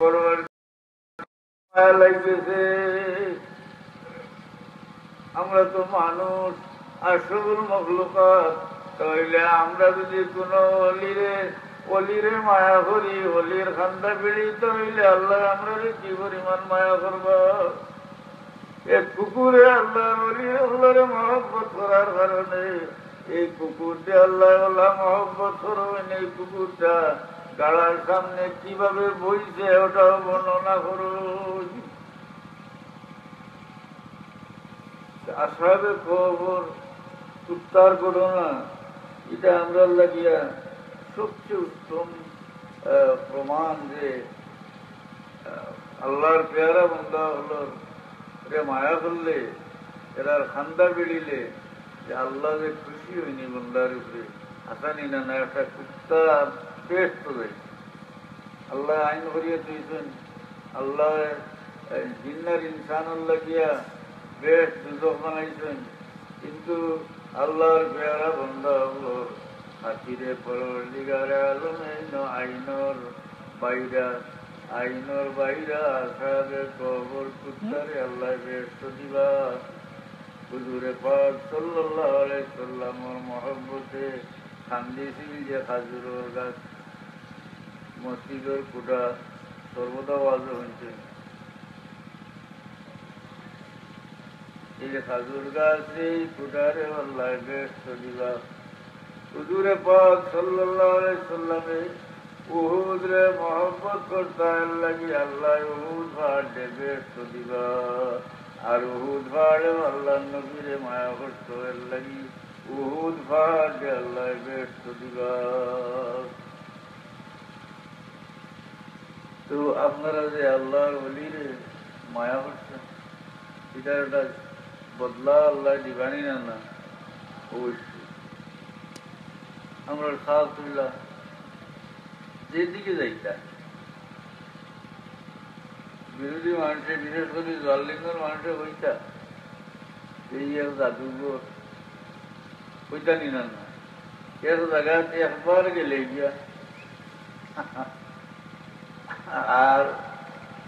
মায়া লাগতেছে। আমরা তো মানুষ আশরফুল মখলুকাত, তাহলে আমরা যদি কোনো অলিরে মায়া করি, অলির খান্দা বেড়ি, তাহলে আল্লাহ আমরা কি পরিমাণ মায়া করবা। এক কুকুরে আল্লাহরে মহব্বত করার কারণে এই কুকুরটা আল্লাহ মহব্বত করবেন। এই কুকুরটা গাড়ার সামনে কিভাবে বইছে ওটাও বর্ণনা করুন। আসবে খবর কুত্তার ঘটনা, এটা আমরা লাগিয়া সবচেয়ে উত্তম প্রমাণ যে আল্লাহর পেয়ারা বন্ধা হল মায়া করলে, এরার খান্দা বেড়িলে যে আল্লাহ যে খুশি হয়নি বন্দার উপরে, হাসানি না না একটা কুত্তা পেশ করে আল্লাহ আইন করিয়া দিয়েছেন। আল্লাহ জিন্নার ইনসান আল্লাহ গিয়া বেশ দুজক বানাইছেন, কিন্তু আল্লাহর পেয়ারা বন্ধা হল হাতিরে পরদিগারে আলমে আইনর বাইরা, আইনর বাইরা আসাবে কবর কুত্তারে আল্লাহ বেশ দিবা। হুজুরে পাক সাল্লাল্লাহু আলাইহি সাল্লামের মহব্বতে খান্দিছিল যে খাজুরের গাছ, মসজিদের কুটা সর্বদা ওয়াজ হয়েছে। এই যে খাজুর গাছ, এই কুটারে আল্লাহ বেশ দিবা। হুজুরে পাক সাল্লাল্লাহু আলাইহি সাল্লামে উহুদ রে মহব্বত করতেন লাগি আল্লাহ উহুদ পাহাড়ে বেশ দিবা। আর উহুদ পাহাড়ে আল্লাহ নবীরে মায়া করত এর লাগি উহুদ পাহাড়ে আল্লাহ বেশ দিবা। তো আপনারা যে আল্লাহর ওলিরে মায়া করছেন, এটা একটা বদলা আল্লাহ দিবানি না না, অবশ্যই আমরা সাহায্য যেদিকে যাইতা বিরোধী মানুষের, বিশেষ করে জললিঙ্গের মানুষের হইতা এই জাদুঘর হইতা নি না না, এর জায়গাতে একবার গেলে গিয়া আর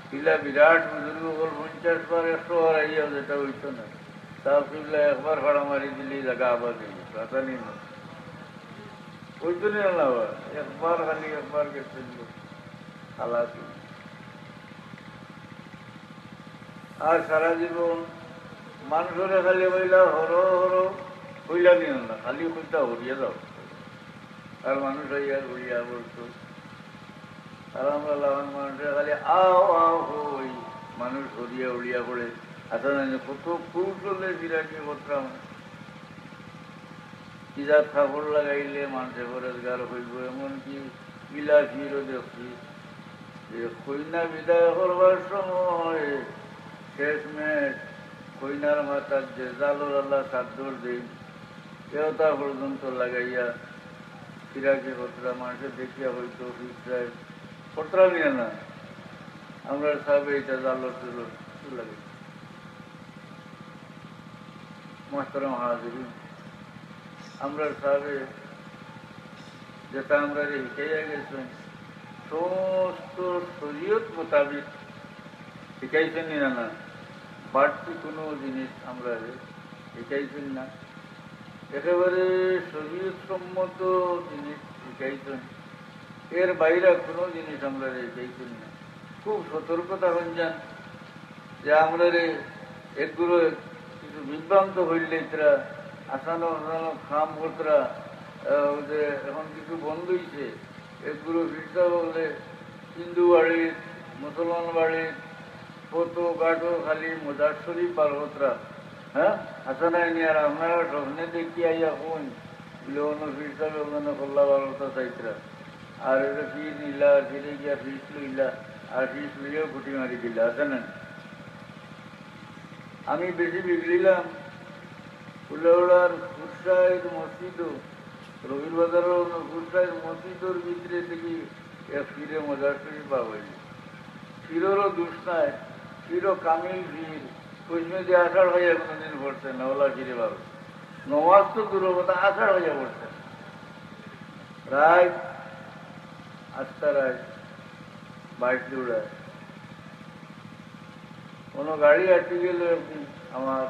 পিলা বিরাট বুজুর্গ হল 50 বার 100 বার আইয়া, যেটা হইত না তাও পিলা একবার ভাড়া মারি দিলে জায়গা আবার দিল কথা নি না, হইতো নি না আবার একবার খালি একবার গেছে খালাস। আর সারা জীবন মানুষরে খালি হইলা হর হর হইলা নিও না, খালি হইতা হরিয়া যাও। আর মানুষ হইয়া হইয়া বলতো, আর আমরা লাভান মানুষের খালি আও আও হই, মানুষ হরিয়া উড়িয়া পড়ে। আসলে কত কৌশলে বিরাটি করতাম, কিজাত কাপড় লাগাইলে মানুষের পরেজগার হইব। এমনকি ইলা ফিরও দেখছি যে কইনা বিদায় করবার সময় শেষমেশ কইনার মাথার যে জালর আল্লাহ চাদর দিন দেওতা পর্যন্ত লাগাইয়া ফিরাকে কতরা মানুষের দেখিয়া হইতো ফিরায় কতরা নিয়ে না আমরা সাবে এটা জালর তুলো লাগাই। মাস্টারাম হাজির আমরা সাবে যেটা আমরা শিখাইয়া গেছেন সমস্ত শরীয়ত মোতাবিক শিখাইছেন না না, বাড়তি কোনো জিনিস আমরা শিখাইছেন না, একেবারে শরীয়ত সম্মত জিনিস শিখাইছেন। এর বাইরে কোনো জিনিস আমরা শিখাইছেন না। খুব সতর্কতা হন যান যে আমরা এগুলো কিছু বিভ্রান্ত হইলে এরা আসানো আসানো খাম করতরা যে এখন কিছু বন্ধ হয়েছে, এগুলো ফিরতে বললে হিন্দু বাড়ি মুসলমান বাড়ি ফটো কাটো খালি মজার শরীফ পার্বতরা, হ্যাঁ হাসানাই নিয়ে আর আপনারা স্বপ্নে দেখি আইয়া কোন বিলবন ফিরতে বেলবন কল্লা বারোটা চাইতরা। আর এটা ফির নিলা ফিরে গিয়া ফিস লইলা আর ফিস লইয়াও ফুটি মারি দিলা, আছে না? আমি বেশি বিগড়িলাম ফুলওড়ার ফুরসাইড মসজিদও, রবির বাজারের ফুরসাইড মসজিদের ভিতরে দেখি ফিরে মজার শরীফ পাবাই। ফিরেরও দুষ নাই, ফিরও কামিল ফির কইমে যে আষাঢ় হইয়া কোনোদিন পড়ছে না, ওলা ফিরে পাবে নমাজ তো দূর কথা আষাঢ় হইয়া পড়ছে রায় আস্তা রায় বাইশ দৌড়ায় কোনো গাড়ি আটকে গেল একদিন আমার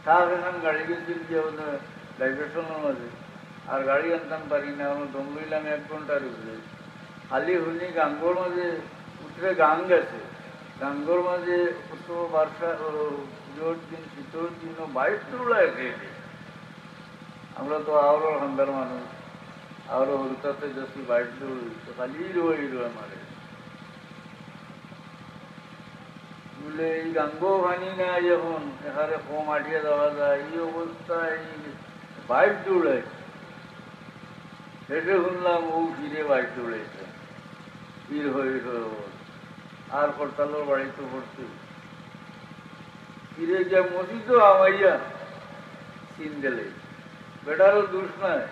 সাত এখান গাড়ি গেছিল যে ডাইভার্সনের মাঝে আর গাড়ি আনতাম পারি না আমরা দম লইলাম 1 ঘন্টার উপরে খালি শুনি গাঙ্গর মাঝে উঠে গান গেছে গাঙ্গর মাঝে কত বর্ষা পুজোর দিন শীতর দিন বাইশ তুলায় খেয়েছে আমরা তো আরো হান্দার মানুষ আরো হরতাতে যাচ্ছি বাইশ দৌড় খালি রো আমারে বলে এই গাঙ্গো ভানি না যখন এখানে কম আটিয়ে দেওয়া যায় এই অবস্থায় বাইশ দৌড়ে হেঁটে শুনলাম ও ফিরে বাইশ দৌড়েছে পীর হয়ে আর হরতালের বাড়িতে পড়তে ফিরে গিয়া মসজিদ আমাইয়া চিন গেলে বেটারও দুষ নয়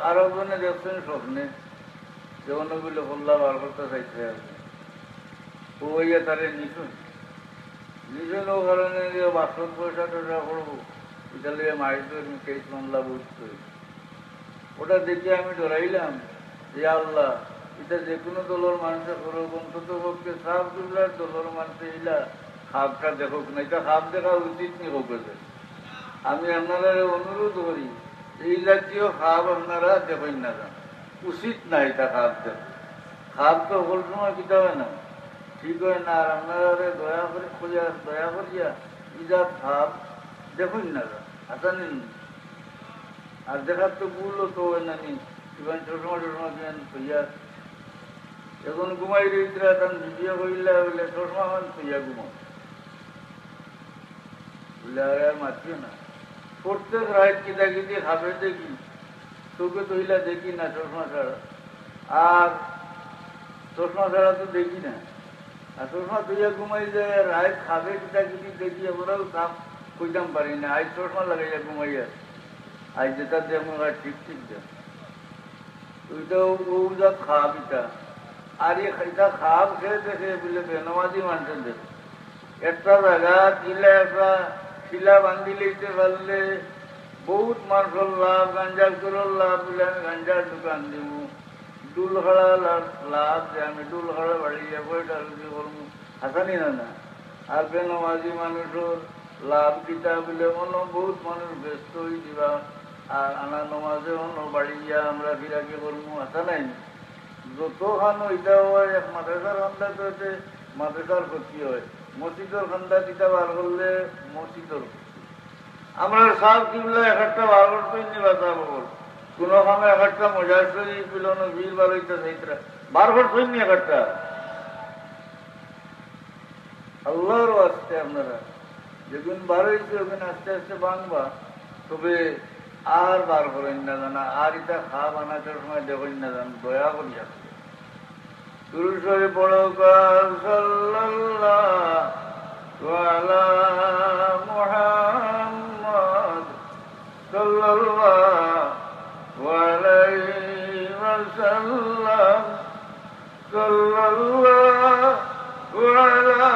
আরো জনে দেখছেন স্বপ্নে যেমন ওগুলো হল্লা বার করতে চাইছে ও হইয়া তারে নিশুন ও কারণে বাসন পয়সা টয়সা করবো এটা লিয়ে মাইজোর কেস মামলা বুঝতে ওটা দেখে আমি ডরাইলাম যে আল্লাহ এটা যে কোনো দলের মানুষের করুক অন্তত পক্ষে সাপ দুলার দলের মানুষে ইলা খাপটা দেখুক না এটা খাপ দেখা উচিত নি হোক আমি আপনারা অনুরোধ করি এই জাতীয় খাপ আপনারা দেখেন না যান উচিত না এটা খাপ দেখ খাপ তো সকল সময় কিতা হয় না ঠিক হয় না আর আপনারা দয়া করে খোঁজা দয়া করিয়া ইজা খাপ দেখুন না যান আশা নিন আর দেখার তো ভুলও তো হয় না নি ইভেন চশমা কেন থইয়া এখন ঘুমাই রইতরা তখন ভিডিও করিলে বলে চশমা মান থইয়া ঘুমাও বলে আর মাতিও না প্রত্যেক রাত কিতা কিতি খাবে দেখি চোখে তৈলা দেখি না চশমা ছাড়া আর চশমা ছাড়া তো দেখি না আর চশমা তৈয়া ঘুমাই যায় রাত খাবে কিতা কিতি দেখি ওরাও কাপ কইতাম পারি না আজ চশমা লাগাইয়া ঘুমাইয়া আজ যেটা দেখুন আর ঠিক দেয় ওইটাও ও যা খাব এটা আর এটা খাব খেয়ে দেখে বলে বেনমাজি মানুষের দেখে একটা জায়গা দিলে একটা শিলা বান্ধি লইতে পারলে বহুত মানুষের লাভ গাঞ্জা করার লাভ বলে আমি গাঞ্জার দোকান দিব ডুলহাড়া লাভ যে আমি ডুলহাড়া বাড়ি যাবো এটা রুজি করবো হাসানি না আর বেনমাজি মানুষের লাভ কিতা বলে অন্য বহুত মানুষ ব্যস্ত হয়ে দিবা আর আনা নমাজে অন্য বাড়ি গিয়া আমরা ফিরাকে করবো আসা নাই যত খানো এটা হয় এক মাদ্রাসার খান্দা তো এতে মাদ্রাসার ক্ষতি হয় মসজিদের খান্দা কিতা বার করলে মসজিদের আমরা সব কিনলে এক একটা বার করতেই নি বাঁচা বল কোনো খামে এক একটা মজার শরীর পিলানো ভিড় বার হইতে সেইটা বার করতেই নি এক একটা আল্লাহর আসতে আপনারা যেদিন বার হয়েছে ওখানে আস্তে আস্তে বাংবা তবে আর বার করেন না জানা আর এটা খা বানানোর সময় দেখেন না জান দয়া করি আসছে দুরূদ পড়ো সাল্লাল্লাহু আলা মুহাম্মদ সাল্লাল্লাহু আলাইহি ওয়াসাল্লাম সাল্লাল্লাহু আলা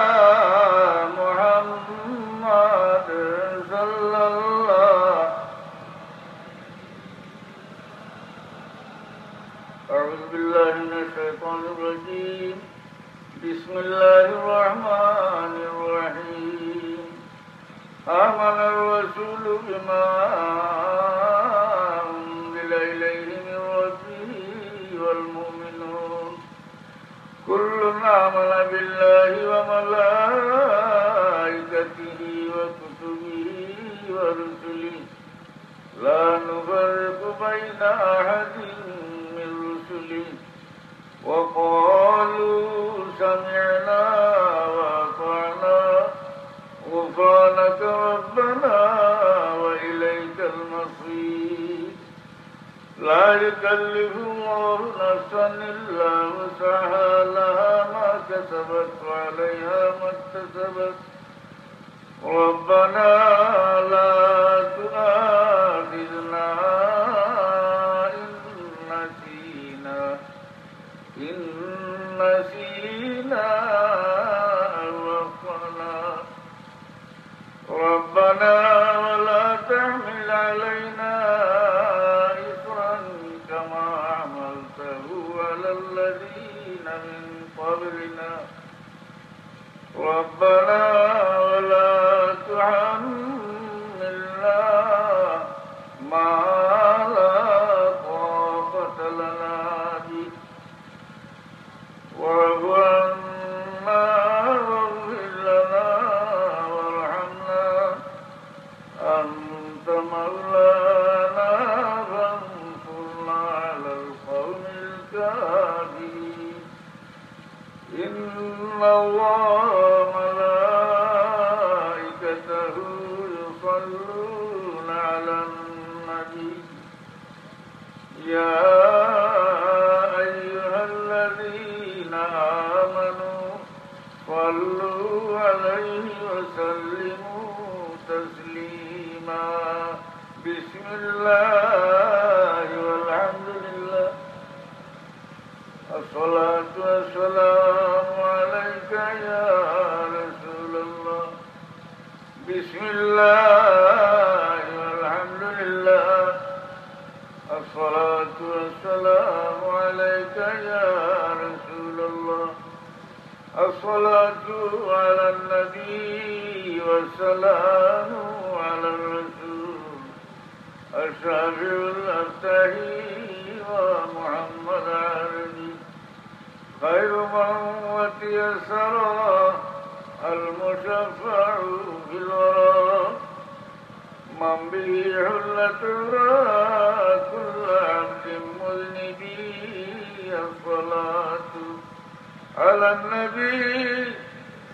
মুহাম্মদ সাল্লাল্লাহু أعوذ بالله من الشيطان الرجيم بسم الله الرحمن الرحيم آمن الرسول بما أنزل إليه من ربه والمؤمنون كل آمن بالله وملائكته وكتبه ورسله لا نفرق بين أحد وقالوا سمعنا وأطعنا غفرانك ربنا وإليك المصير لا يكلف الله نفسا إلا وسعها لها ما كسبت وعليها ما اكتسبت ربنا لا تؤاخذنا إن نسينا أو أخطأنا ربنا ولا تحمل علينا إصرا كما حملته على الذين من قبلنا ربنا إن الله وملائكته يصلون على النبي يا أيها الذين آمنوا صلوا عليه وسلموا تسليما بسم الله والحمد لله الصلاة والسلام عليك يا رسول الله بسم الله والحمد لله الصلاة والسلام عليك يا رسول الله الصلاة على النبي والسلام على الرسول الشافع الأبتهي ومحمد عربي خير من وتيسر المشفع في الورى من به حلة كل عبد مذنب الصلاة على النبي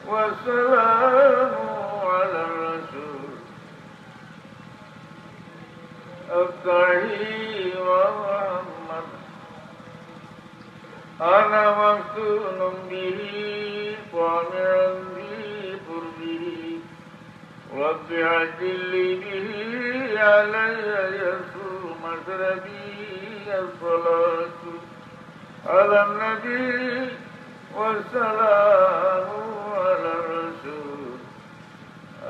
والسلام على الرسول الطهي ومحمد أنا مفتون به طامعا بقربه رب عجل لي به علي يسوع مشربي الصلاة على النبي والسلام على الرسول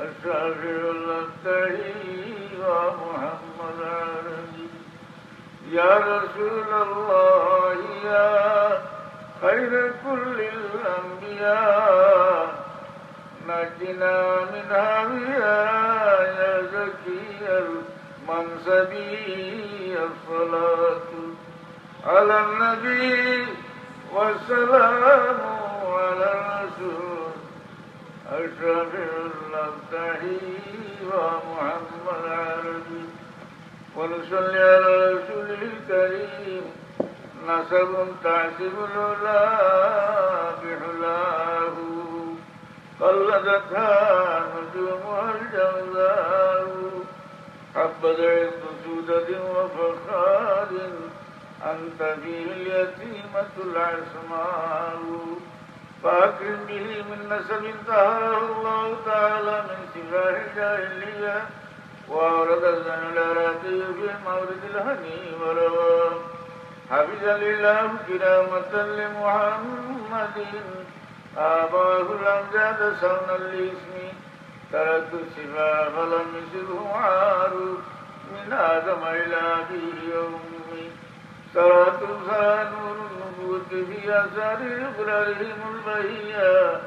الشافع الأبتهي ومحمد عربي يا رسول الله يا خير كل الأنبياء نجنا من هويا يا زكي المنصبي الصلاة على النبي والسلام على الرسول الشافع الأبتهي ومحمد عربي ونصلي على رسوله الكريم نسب تعسب العلا بحلاه قلدتها نجومها الجوزاء حبت عز سودة وفخار أنت فيه اليتيمة العسماء فأكرم به من نسب طهره الله تعالى من سفاه الجاهلية وأورد الزن الأراتي في مورد الهني وروى حفظ لله كرامة لمحمد آباه الأمجاد سونا لاسمي تركت السفاه فلم يسبه عار من آدم إلى أبيه وأمي صلاة نور النبوة في أثار إقرارهم البهية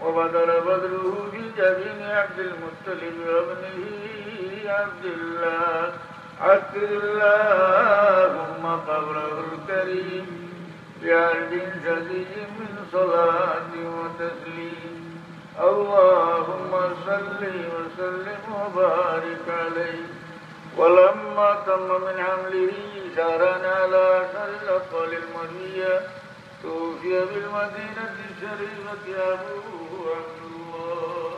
وبدر بدره في جبين عبد المطلب وابنه عبد الله عطر اللهم قبره الكريم بعرض شديد من صلاة وتسليم اللهم صل وسلم وبارك عليه ولما تم من حمله شهرا على أشهر الأطفال المنية توفي بالمدينة الشريفة أبوه عبد الله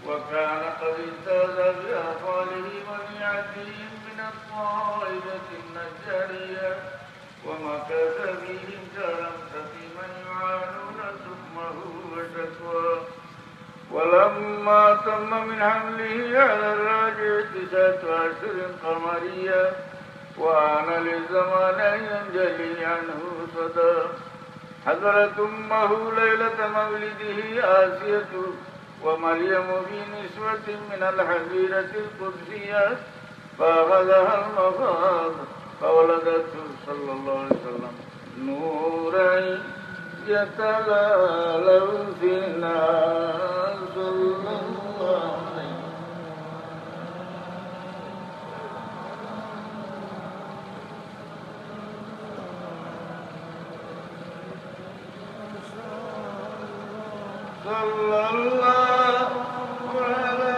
وكان قد اجتاز بأطفاله منيعتهم من الطائفة النجارية ومكث فيهم شهرا سقيما يعانون سقمه وشكواه ولما تم من حمله على الراجع 9 أشهر قمرية وآن للزمان أن ينجلي عنه صدى حضرت أمه ليلة مولده آسية ومريم في نسوة من الحزيرة القدسية فأخذها المخاض فولدته صلى الله عليه وسلم نورا يتلالو في الناس صلى الله عليه صلى الله على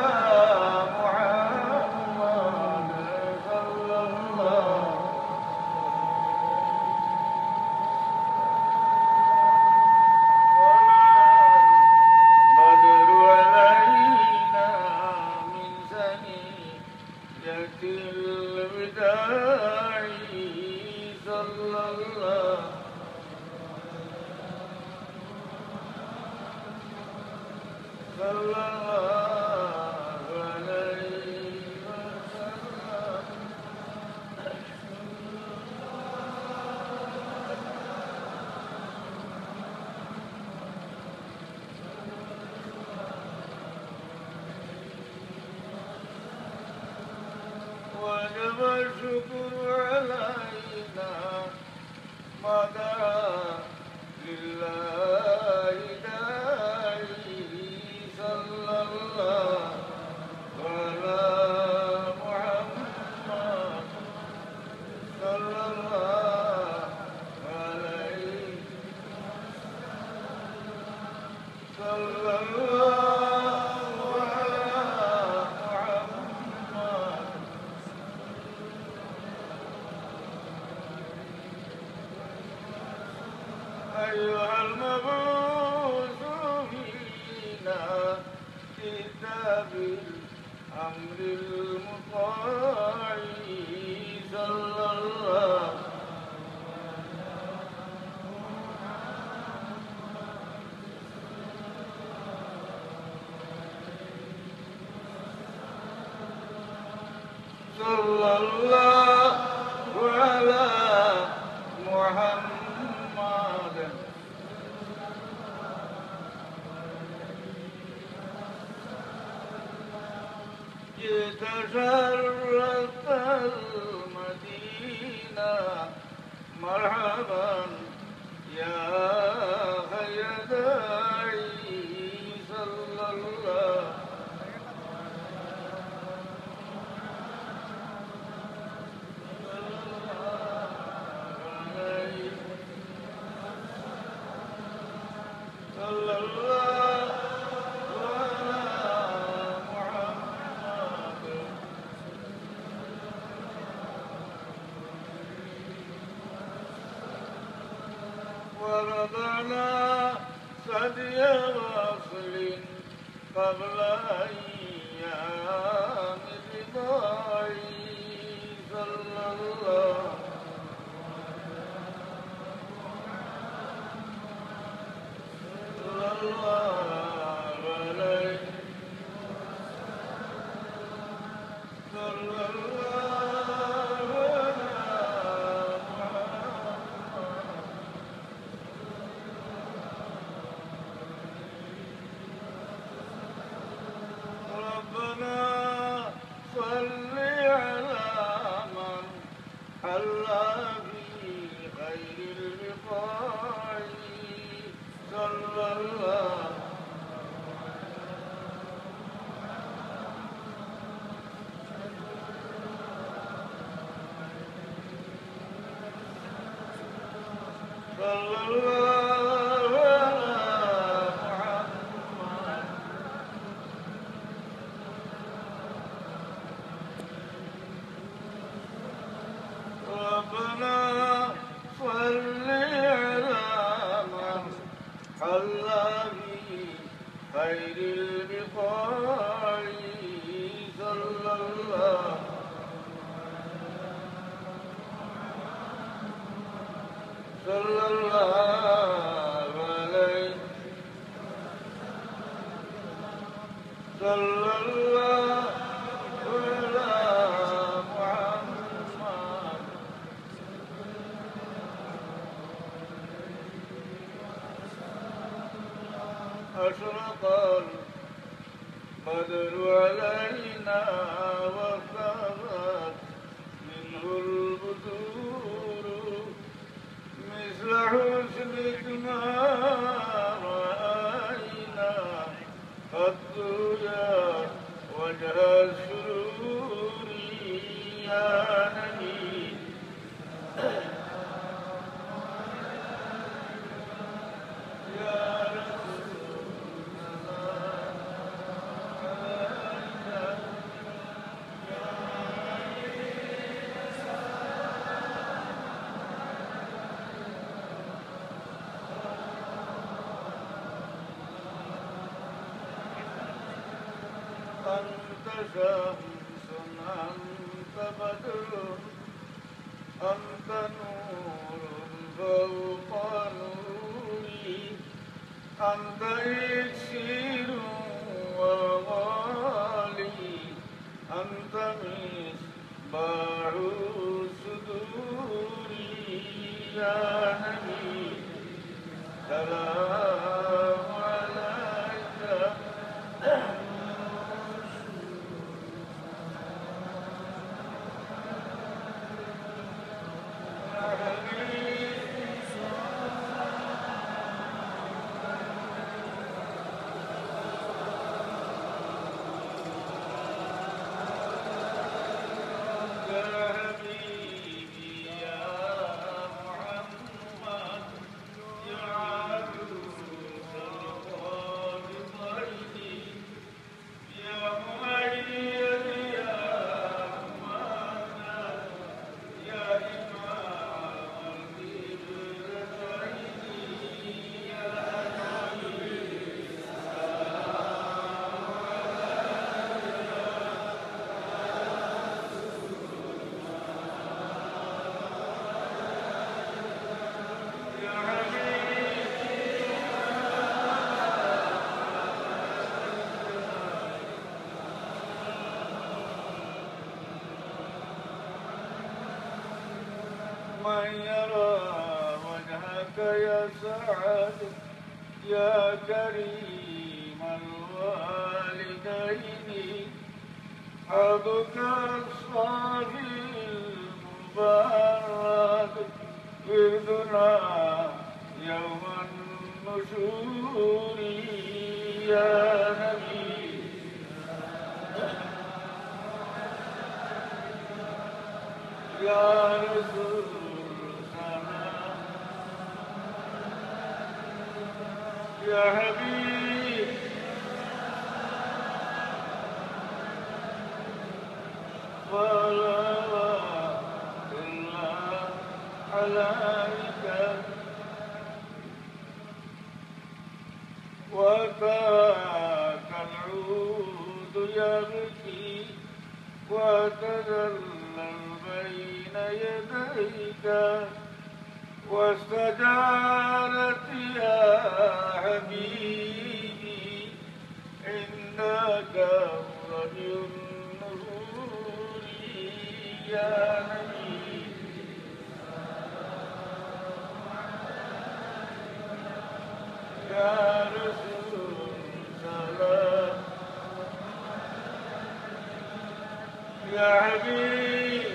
محمد صلى الله صلى الله عليه وسلم وجب الشكر علينا ما دعا لله داعي صلى الله على محمد صلى الله عليه صلى الله على محمد أيها المبعوث فينا كتاب الأمر المطاع صلى الله صلى الله على محمد جئت شرفت المدينة مرحبا يا خير داعي صلى الله صلى الله على محمد ورضعنا ثدي وصل قبل أيام الرضاعي صلى الله صلى الله عليه صلى الله على محمد ربنا صل على من حل في خير البقاع صلى الله صلى الله على محمد ربنا صل على من حل في خير البقاع صلى الله صلى الله عليه صلى الله على محمد أشرق البدر علينا وارتفعت منه البدور مثل حسنك ما رأينا قد يا وجه السرور يا نبي يا أنت شمس أنت بدر أنت نور فوق نوري أنت إكسير أنت مصباح الصدور يا نبي سلام عليك من يرى وجهك يسعد يا كريم الوالدين حظك الصافي المبارك وردنا يوم النشور يا نبي يا رسول سلام يا حبيب صلوات الله عليك وذاك العود يبكي وتذلل بين يديك واستجارت يا حبيبي إنك رجل النور يا نبي يا رسول سلام يا حبيب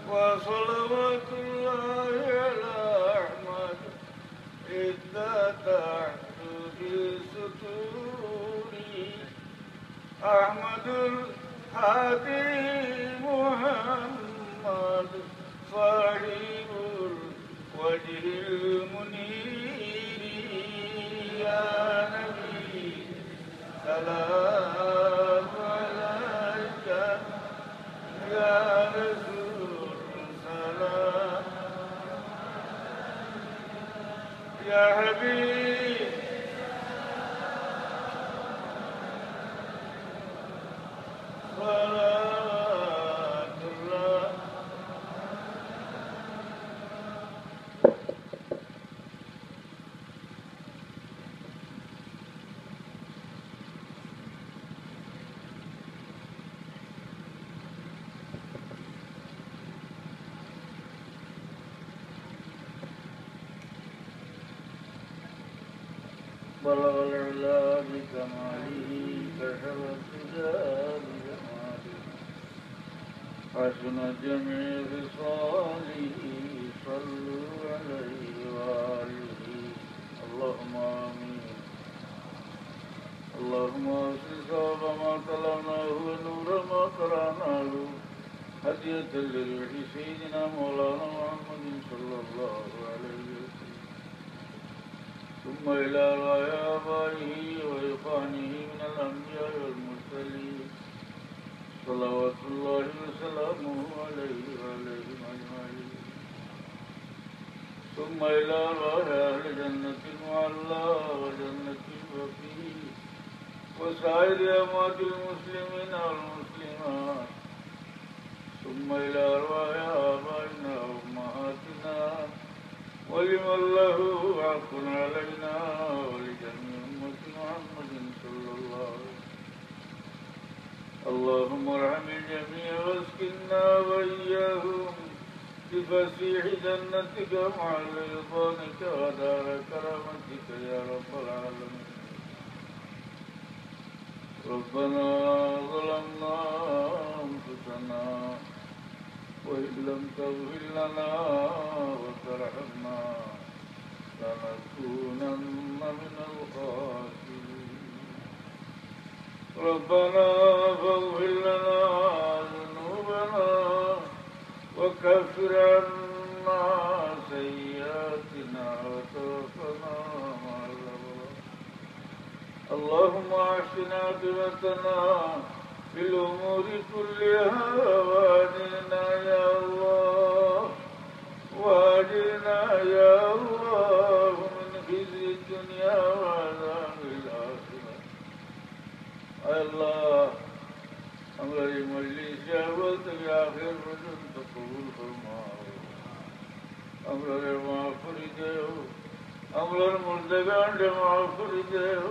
وصلوات الله على أحمد إذا تحت بستوري أحمد الهادي محمد صاحب الوجه المنير يا نبي سلام عليك يا رسول سلام يا حبيب صلوات الله بلغ العلا بكماله كشف الدجى بجماله حسن جميع خصاله صلوا عليه وآله اللهم آمين اللهم أوصل ثواب ما طلبناه ونور ما قرأناه هدية لروح سيدنا مولانا محمد صلى الله عليه وسلم ثم إلى رأي آبائه وإخوانه من الأنبياء والمرسلين صلوات الله وسلامه عليه وعليهم أجمعين ثم إلى رأي أهل جنة المعلى وجنة الوفي وسائر أموات المسلمين والمسلمات ثم إلى رأي آبائنا وأمهاتنا حق علينا ولجميع أمة محمد صلى الله عليه وسلم. اللهم ارحم الجميع واسكننا وإياهم بفسيح جنتك مع رضوانك ودار كرامتك يا رب العالمين. ربنا ظلمنا أنفسنا وإن لم تغفر لنا وترحمنا لنكونن من الخاسرين. ربنا فاغفر لنا ذنوبنا وكفر عنا سيئاتنا وتوفنا مع الأبرار. اللهم أحسن عاقبتنا في الأمور كلها وأجرنا يا الله يا الله من خزي الدنيا وعذاب الآخرة. الله हमारी मजलिस शहबत के आखिर पर्यंत कबूल फरमाओ. हमारे माफ़ी देओ, हमारे मुर्दगान के माफ़ी देओ,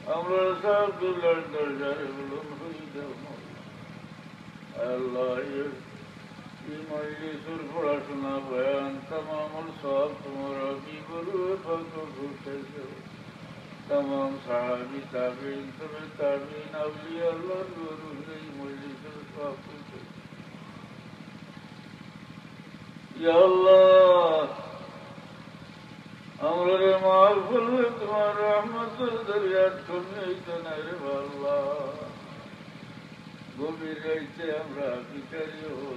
हमारे साथ दुल्हन दर्जाए बुलंद हुई देओ. अल्लाह ये मजलिस और पढ़ाशुना बयान तमाम सब तुम्हारा भी गुरु फजल से दो. तमाम सहाबी ताबीन तबे ताबीन अवलिया अल्लाह गुरु गई मजलिस साफ या अल्लाह हमरे मागफिर तुम्हारा रहमत दरिया तुमने इतना रे अल्लाह गोबी रहते हमरा बिचारी हो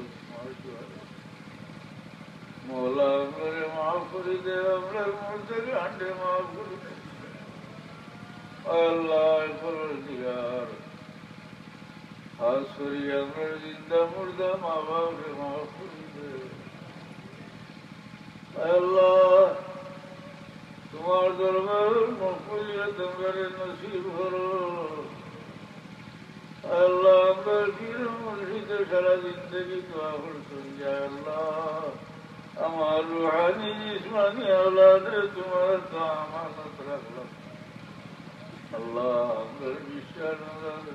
मौला हमरे मागफिर दे हमरे मुर्दे अंडे मागफिर दे. Allah Parvardigar, Hasuri Amar Zinda Murda Mabab Mahfuz. Allah, Tumar Darbar Mahfuziyat Amar Nasib Haro. Allah Amar Gir Murshid Shara Zindagi Tuafur Sunja. Allah, Amar Ruhani Jismani Aulad Tumar Taamanat Rakhla. Allah अंदर विश्वास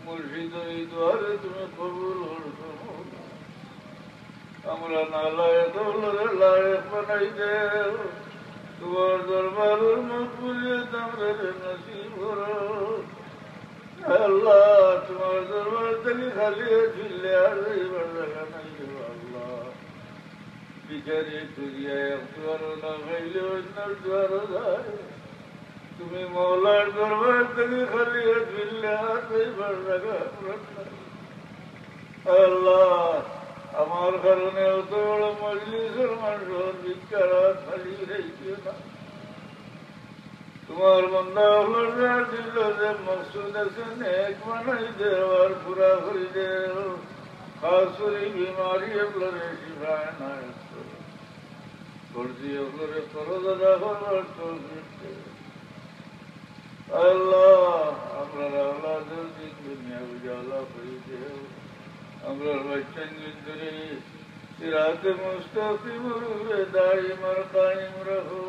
मुर्शिद द्वार तुम्हें कबूल हो. हमरा नालाय दौलत लायक बनाई दे. तुम्हार दरबार मकबूलियत हमरे नसीब हो. अल्लाह तुम्हार दरबार तली खाली है झिल्ले आ रही बड़ा नहीं हो. अल्लाह बिचारी तुझे अब द्वारों ना गईले इतना द्वारों जाए. तुम्हें मौलार दरबार तक खाली है झिल्ले आते बढ़ लगा. अल्लाह हमार घर में तो बड़ा मजलिस और मंशोर बिचारा खाली रही क्यों ना. तुम्हार बंदा लड़ा दिलो से मकसूद से नेक बनाई दे और पूरा करी दे. खासुरी बीमारी अपने शिफाए ना कुर्सी अपने करो दादा और तो Allah, Amrar Avladul Din Dunya Ujala Faride, Amrar Bachchan Jindri, Sirat Mustaqim Ure Daim Qaim Raho.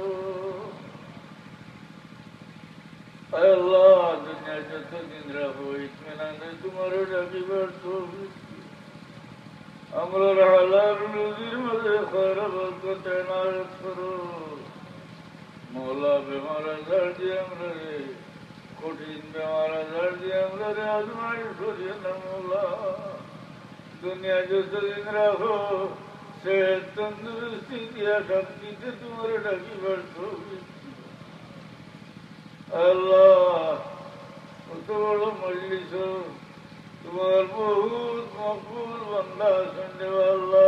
Allah, Dunya Jata Din Raho, Itminan Tumhare Rabi Barto. Amrar Halal Ruzir Male Khara Barkat Inayat Faro. Mawla Bimara Zardi Amrare, कठिन बेमारा दर्द हमरे आजमाई सूर्य नमूला. दुनिया जो दिन रहो सेहत तंदुरुस्ती दिया शक्ति से तुम्हारे ढकी बरसोगी. अल्लाह तो बड़ो मजलिस हो. तुम्हार बहुत मकबूल बंदा सुनने वाला.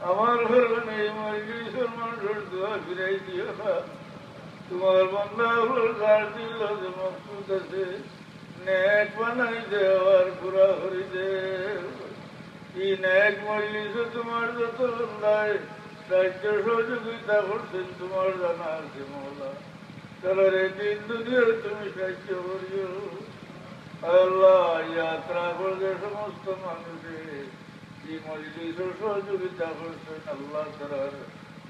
हमार घर में मजलिस और मंडल दुआ गिराई दिया था. तुम्हार बंदा गाड़ दिल मकसूद से नेक बनाई दे और पूरा करी दे. ये नेक मजलिस तुम्हार যত বন্দায় সাহায্য সহযোগিতা করছেন তোমার জানা আছে মওলা. তাহলে দিন দুনিয়ার তুমি সাহায্য করিও. আল্লাহ यात्रा করতে সমস্ত মানুষের এই মজলিস সহযোগিতা করছেন. আল্লাহ তাআলার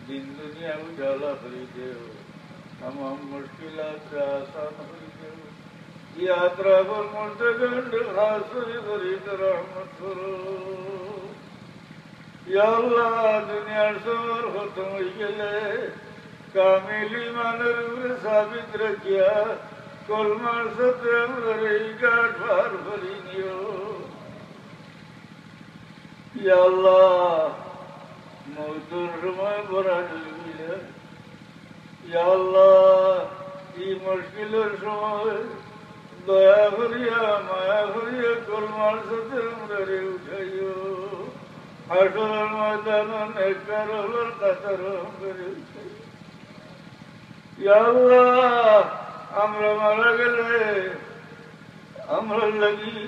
दिन दुनिया उजाला करी देव तमाम मुश्किलात आसान करी देव यात्रा पर मुर्तगंड खास करी रहमत करो या अल्लाह दुनिया सवर खत्म हो गए कामिल ईमाনের উপরে সাবিত রাখিয়া কলমার সাথে আমরা এই গাঁট পার করি নিও ইয়া আল্লাহ মওতের সময় বড় দিলে ইয়া আল্লাহ এই মুশকিলের সময় দয়া করিয়া মায়া করিয়া কলমার সাথে আমরা উঠাইও হাসরের ময়দানে নেককার হলোর কাতার করে উঠাইও ইয়া আল্লাহ আমরা মারা গেলে আমরা লাগি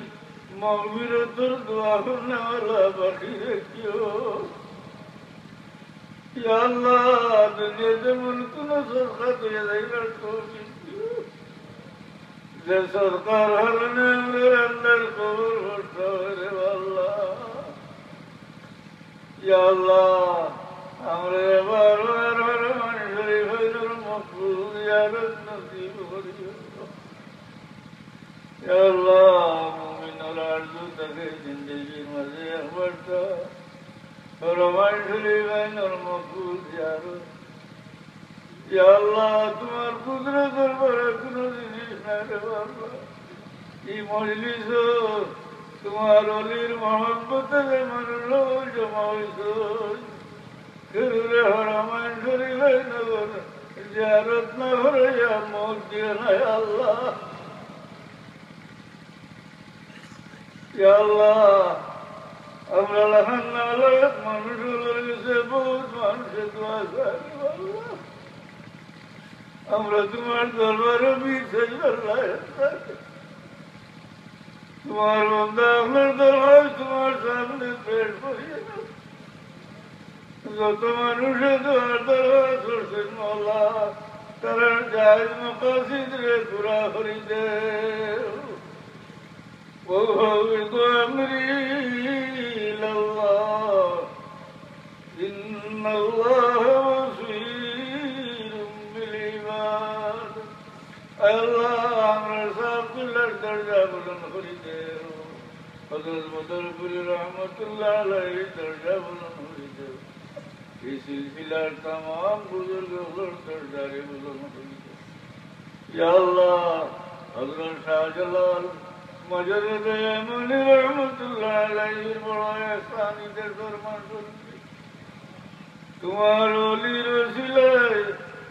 মাগফিরাতের দোয়া করনেওয়ালা বাকি রাখিও ইয়া আল্লাহ দুনিয়াতে মন কোন সরকার দিয়ে যাইবার তৌফিক দিও যে সরকার হারনে আমরা আল্লাহর কবর ভরতে রে আল্লাহ ইয়া আল্লাহ আমরা এবার রহমান শরীফ হইল মকবুল জিয়ারত নসিব করিও ইয়া আল্লাহ মুমিনের আরজু তাকে জিন্দেগির মাঝে একবার তো রহমান শরীফ হইল মকবুল জিয়ারত ইয়া আল্লাহ তোমার কুদরতের বড় কোনো জিনিস নাই রে আল্লাহ এই মজলিস তোমার অলির মহব্বতে মানুষ জমা হইছ রহমান শরীফ নগর জিয়ারত না হইয়া মত দিও না আল্লাহ ইয়া আল্লাহ আমরা লাহান্নালয় মানুষগুলোর কাছে বহুত মানুষের দোয়া চাই আল্লাহ আমরা তোমার দরবারে বিছাই আল্লাহ তোমার বন্ধা আপনার দরবার তোমার সামনে পেট করিয়ে যত মানুষের দোয়ার দরবার করছেন মৌলা তারা জায়েজ মাকাসিদ রে পুরা করি দেও ও গো আমরি ইল্লাল্লাহ ইন্নাল্লাহ বাসীরুম বিল ইবাদ আল্লাহ আমরা সবগুলোর দরজা বুলন্দ করি দেও হযরত মদরপুরি রহমাতুল্লাহ আলাইহি দরজা বুলন্দ করি দেও এই সিলসিলার तमाम বুজুর্গগুলোর দরজারে বুলন্দ করি দেও ইয়া আল্লাহ হযরত শাহজালাল মজরুদ ইয়ামানি রহমাতুল্লাহ আলাইহির বড় ইহসানীদের ফরমান শুনছি তোমার ওলির ওসিলায়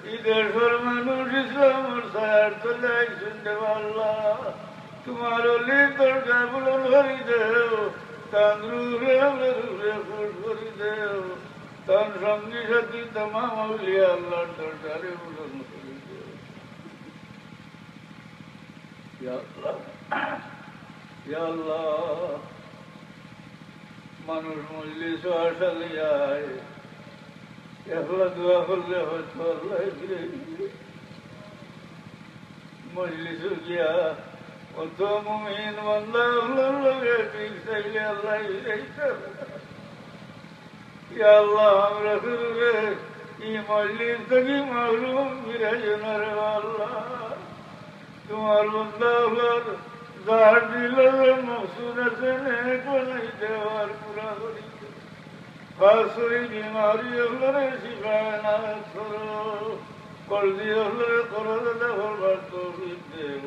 এই দেশের মানুষ ইসলামের ছায়ার তলায় শুনতে আল্লাহ তোমার ওলির দরজা বুলন্দ করি দেও তান রুহে রুহে ফুল করি দেও তান সঙ্গী সাথী तमाम আউলিয়া আল্লাহর দরজারে বুলন্দ করি দেও ইয়া আল্লাহ ইয়া আল্লাহ মানুষ মজলিস আসলে যায় একলা দোয়া করলে হয়তো আল্লাহ ফিরে মজলিস গিয়া অত মুমিন বান্দা আল্লাহর লগে ঠিক চাইলে আল্লাহ ফিরাইতে ইয়া আল্লাহ আমরা ফিরে এই মজলিস থেকে মাহরুম ফিরাইও না রে আল্লাহ তোমার বান্দা আল্লাহর যার দিলের মকসুদ আছে নেক বানাই দেওয়ার পুরা করি বাসরি বিমারি হলে শিফায় না করো কলজি হলে করো দাদা ভরবার তৌফিক দেব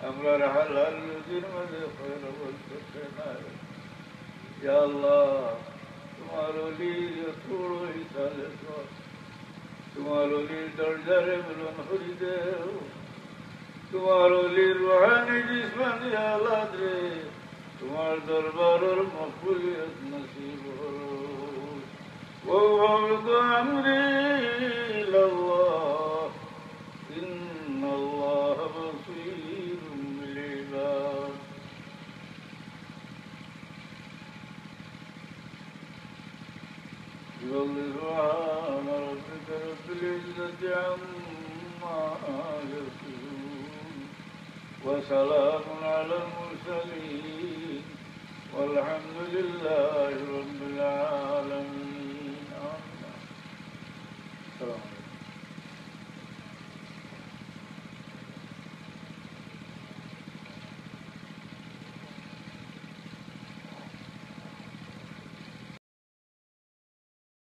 আমরা হালাল রুজির মাঝে খৈর বলতে না ইয়া আল্লাহ তোমার ওলির থোড়ো হিসালে তোমার ওলির দরজারে বুলন্দ করি দেও তোমার ওলির রুহানি জিসমানি আলাদ রে তোমার দরবারের মকবুলিয়ত নসিব করো ও গো আমরি ইল্লাল্লাহ ইন্নাল্লাহ বাসীরুম বিল ইবাদ سبحان ربك رب العزة عما يصفون وسلام على المرسلين والحمد لله